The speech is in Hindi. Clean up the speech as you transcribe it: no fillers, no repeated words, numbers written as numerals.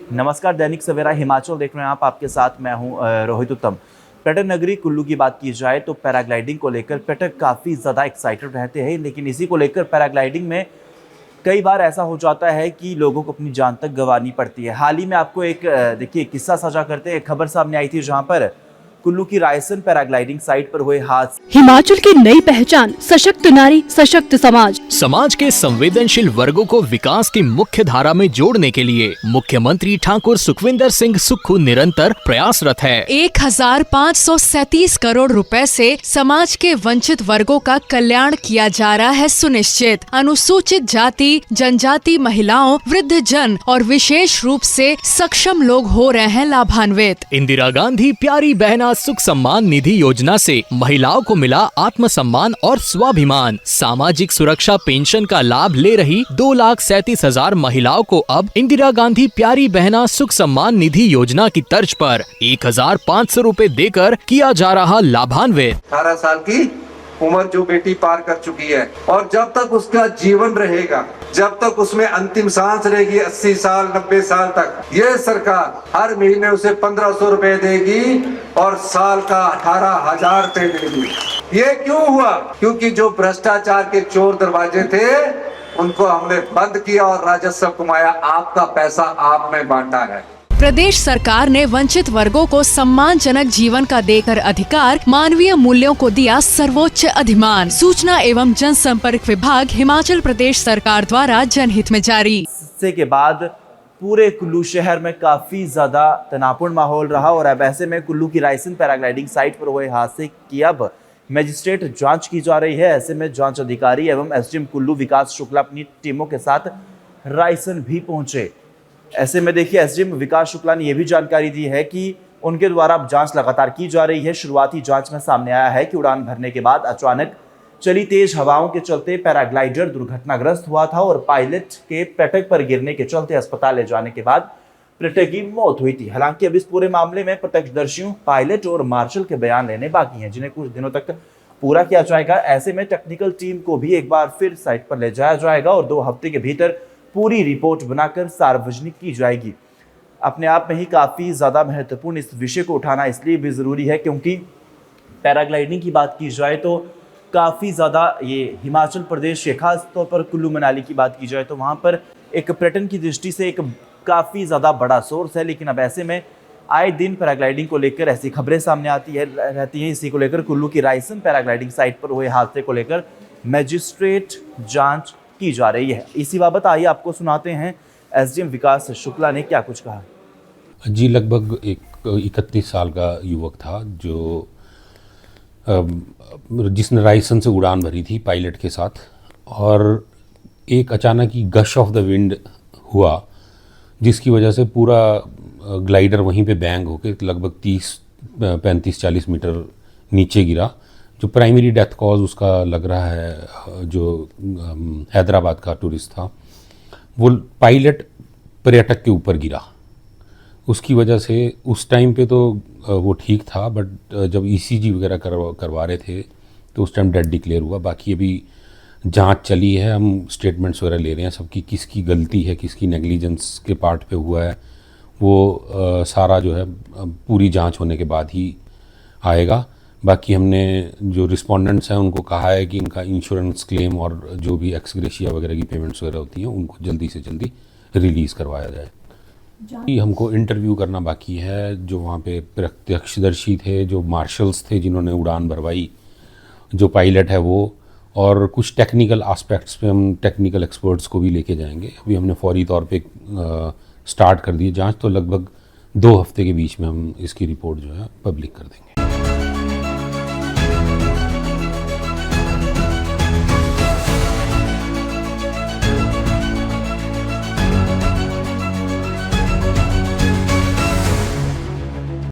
नमस्कार, दैनिक सवेरा हिमाचल देख रहे हैं आप। आपके साथ मैं हूं रोहित उत्तम। पर्यटन नगरी कुल्लू की बात की जाए तो पैराग्लाइडिंग को लेकर पर्यटक काफ़ी ज़्यादा एक्साइटेड रहते हैं, लेकिन इसी को लेकर पैराग्लाइडिंग में कई बार ऐसा हो जाता है कि लोगों को अपनी जान तक गंवानी पड़ती है। हाल ही में आपको एक देखिए किस्सा साझा करते हैं। खबर सामने आई थी जहां पर कुल्लू की रायसन पैराग्लाइडिंग साइट पर हुए हादसे। हिमाचल की नई पहचान, सशक्त नारी सशक्त समाज। समाज के संवेदनशील वर्गों को विकास की मुख्य धारा में जोड़ने के लिए मुख्यमंत्री ठाकुर सुखविंदर सिंह सुक्खू निरंतर प्रयासरत है। 1537 करोड़ रुपए से समाज के वंचित वर्गों का कल्याण किया जा रहा है सुनिश्चित। अनुसूचित जाति, जनजाति, महिलाओं, वृद्ध जन और विशेष रूप से सक्षम लोग हो रहे हैं लाभान्वित। इंदिरा गांधी प्यारी बहना सुख सम्मान निधि योजना से महिलाओं को मिला आत्मसम्मान और स्वाभिमान। सामाजिक सुरक्षा पेंशन का लाभ ले रही 2,37,000 महिलाओं को अब इंदिरा गांधी प्यारी बहना सुख सम्मान निधि योजना की तर्ज पर 1,500 रुपए देकर किया जा रहा लाभान्वित। 18 साल की उम्र जो बेटी पार कर चुकी है, और जब तक उसका जीवन रहेगा, जब तक उसमें अंतिम सांस रहेगी 80 साल 90 साल तक, ये सरकार हर महीने उसे 1,500 रुपए देगी और साल का 18,000 रुपए देगी। ये क्यों हुआ? क्योंकि जो भ्रष्टाचार के चोर दरवाजे थे उनको हमने बंद किया और राजस्व कमाया। आपका पैसा आप में बांटा है। प्रदेश सरकार ने वंचित वर्गों को सम्मानजनक जीवन का देकर अधिकार, मानवीय मूल्यों को दिया सर्वोच्च अधिमान। सूचना एवं जनसंपर्क विभाग हिमाचल प्रदेश सरकार द्वारा जनहित में जारी। हादसे के बाद पूरे कुल्लू शहर में काफ़ी ज़्यादा तनावपूर्ण माहौल रहा और अब ऐसे में कुल्लू की रायसन पैराग्लाइडिंग साइट पर हुए हादसे की अब मजिस्ट्रेट जांच की जा रही है। ऐसे में जांच अधिकारी एवं एसडीएम कुल्लू विकास शुक्ला अपनी टीमों के साथ रायसन भी पहुंचे। ऐसे में देखिए एसडीएम विकास शुक्ला ने यह भी जानकारी दी है कि उनके द्वारा अब जांच लगातार की जा रही है। शुरुआती जांच में सामने आया है कि उड़ान भरने के बाद अचानक चली तेज हवाओं के चलते पैराग्लाइडर दुर्घटनाग्रस्त हुआ था और पायलट के पर्यटक पर गिरने के चलते अस्पताल ले जाने के बाद पर्यटक की मौत हुई थी। हालांकि अब इस पूरे मामले में प्रत्यक्षदर्शियों, पायलट और मार्शल के बयान लेने बाकी हैं, जिन्हें कुछ दिनों तक पूरा किया जाएगा। ऐसे में टेक्निकल टीम को भी एक बार फिर साइट पर ले जाया जाएगा और 2 हफ्ते के भीतर पूरी रिपोर्ट बनाकर सार्वजनिक की जाएगी। अपने आप में ही काफ़ी ज़्यादा महत्वपूर्ण इस विषय को उठाना इसलिए भी ज़रूरी है क्योंकि पैराग्लाइडिंग की बात की जाए तो काफ़ी ज़्यादा ये हिमाचल प्रदेश के खास तौर पर कुल्लू मनाली की बात की जाए तो वहाँ पर एक पर्यटन की दृष्टि से एक काफ़ी ज़्यादा बड़ा सोर्स है। लेकिन अब ऐसे में आए दिन पैराग्लाइडिंग को लेकर ऐसी खबरें सामने रहती हैं। इसी को लेकर कुल्लू की रायसन पैराग्लाइडिंग साइट पर हुए हादसे को लेकर मजिस्ट्रेट जांच की जा रही है। इसी बाबत आइए आपको सुनाते हैं एसडीएम विकास शुक्ला ने क्या कुछ कहा। जी, लगभग एक 31 साल का युवक था जिसने रायसन से उड़ान भरी थी पायलट के साथ, और एक अचानक ही गश ऑफ द विंड हुआ जिसकी वजह से पूरा ग्लाइडर वहीं पे बैंग होकर लगभग 35-40 मीटर नीचे गिरा। जो प्राइमरी डेथ कॉज उसका लग रहा है जो हैदराबाद का टूरिस्ट था, वो पायलट पर्यटक के ऊपर गिरा। उसकी वजह से उस टाइम पे तो वो ठीक था, बट जब ईसीजी वगैरह करवा रहे थे तो उस टाइम डेड डिक्लेयर हुआ। बाकी अभी जांच चली है, हम स्टेटमेंट्स वगैरह ले रहे हैं सबकी, किसकी गलती है, किसकी नेग्लिजेंस के पार्ट पे हुआ है, वो सारा जो है पूरी जांच होने के बाद ही आएगा। बाकी हमने जो रिस्पोंडेंट्स हैं उनको कहा है कि इनका इंश्योरेंस क्लेम और जो भी एक्स ग्रेशिया वगैरह की पेमेंट्स वगैरह होती हैं उनको जल्दी से जल्दी रिलीज़ करवाया जाए। हमको इंटरव्यू करना बाकी है जो वहाँ पे प्रत्यक्षदर्शी थे, जो मार्शल्स थे जिन्होंने उड़ान भरवाई, जो पायलट है वो, और कुछ टेक्निकल एस्पेक्ट्स पे हम टेक्निकल एक्सपर्ट्स को भी लेके जाएंगे। अभी हमने फौरी तौर पे स्टार्ट कर दी जांच, तो लगभग 2 हफ्ते के बीच में हम इसकी रिपोर्ट जो है पब्लिक कर देंगे।